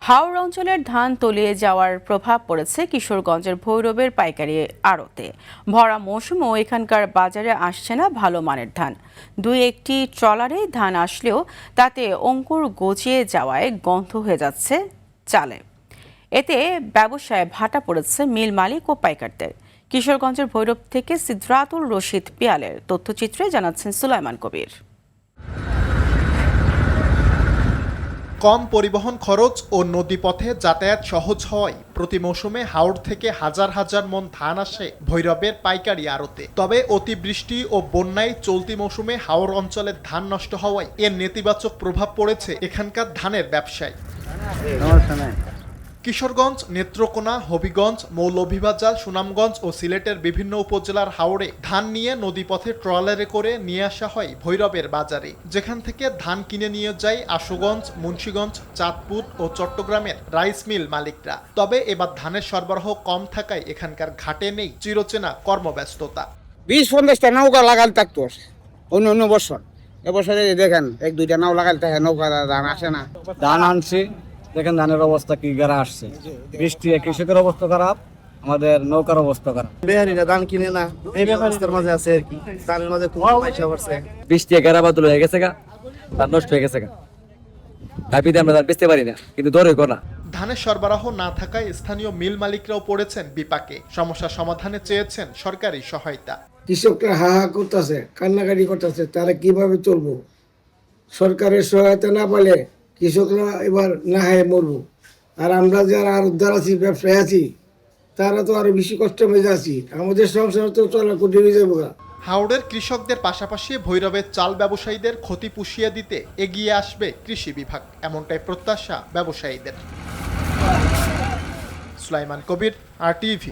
হাওর অঞ্চলের ধান তলিয়ে যাওয়ার প্রভাব পড়েছে কিশোরগঞ্জের ভৈরবের পাইকারি আড়তে। ভরা মৌসুমেও এখানকার বাজারে আসছে না ভালো মানের ধান। দুই একটি ট্রলারে ধান আসলেও তাতে অঙ্কুর গজিয়ে যাওয়ায় গন্ধ হয়ে যাচ্ছে চালে। এতে ব্যবসায় ভাটা পড়েছে মিল মালিক ও পাইকারদের। কিশোরগঞ্জের ভৈরব থেকে সিদ্রাতুল রশিদ পিয়ালের তথ্যচিত্রে জানাচ্ছেন সুলাইমান কবির। কম পরিবহন খরচ ও নদীপথে যাতায়াত সহজ হওয়ায় প্রতি মৌসুমে হাওড় থেকে হাজার হাজার মন ধান আসে ভৈরবের পাইকারি আড়তে। তবে অতিবৃষ্টি ও বন্যায় চলতি মৌসুমে হাওড় অঞ্চলের ধান নষ্ট হওয়ায় এর নেতিবাচক প্রভাব পড়েছে এখানকার ধানের ব্যবসায়। কিশোরগঞ্জ, নেত্রকোনা, হবিগঞ্জ, মৌলভীবাজার, সুনামগঞ্জ ও সিলেটের বিভিন্ন উপজেলার হাওড়ে ধান নিয়ে নদীপথে ট্রলারে করে নিয়ে আসা হয় ভৈরবের বাজারে, যেখান থেকে ধান কিনে নিয়ে যায় আশুগঞ্জ, মুন্সিগঞ্জ, চাঁদপুর ও চট্টগ্রামের রাইস মিল মালিকরা। তবে এবার ধানের সরবরাহ কম থাকায় এখানকার ঘাটে নেই চিরচেনা কর্মব্যস্ততা। 20-50টা নৌকা লাগাল থাকতো অন্য বছর। এবছরে দেখেন 1-2টা নাও লাগাল থাকে, নৌকা ধান আসে না। ধান আনছি, দেখেন ধানের অবস্থা কি গাড়া আসছে। বৃষ্টি কৃষকের অবস্থা খারাপ, আমাদের নৌকার অবস্থা খারাপ। বেহারিরা ধান কিনে না, এই ব্যবস্থার মাঝে আছে আর কি। ধানের মাঝে খুব পয়সা পড়ছে। বৃষ্টি গেরা বাদল হয়ে গেছে গা, ধান নষ্ট হয়ে গেছে গা। তাইপিতে আমরা ধান বেচতে পারি না, কিন্তু দরে না। ধানের সরবরাহ না থাকায় স্থানীয় মিল মালিকরাও পড়েছেন বিপাকে। সমস্যা সমাধানে চেয়েছেন সরকারি সহায়তা। কৃষকরা হা হা করতেছে, কান্নাকাটি করতেছে, তারা কিভাবে চলবো? সরকারের সহায়তা না পেলে কৃষকরা এবার না হায় মরবো। আর আমরা যারা আর উদ্ধার আছি, ব্যবসায় আছি, তারা তো আরো বেশি কষ্ট মেজে আছি। আমাদের সংসার তো চলা কঠিন হয়ে যাবো। হাওড়ের কৃষকদের পাশাপাশি ভৈরবের চাল ব্যবসায়ীদের ক্ষতি পুষিয়ে দিতে এগিয়ে আসবে কৃষি বিভাগ, এমনটাই প্রত্যাশা ব্যবসায়ীদের। সুলাইমান কবির, RTV।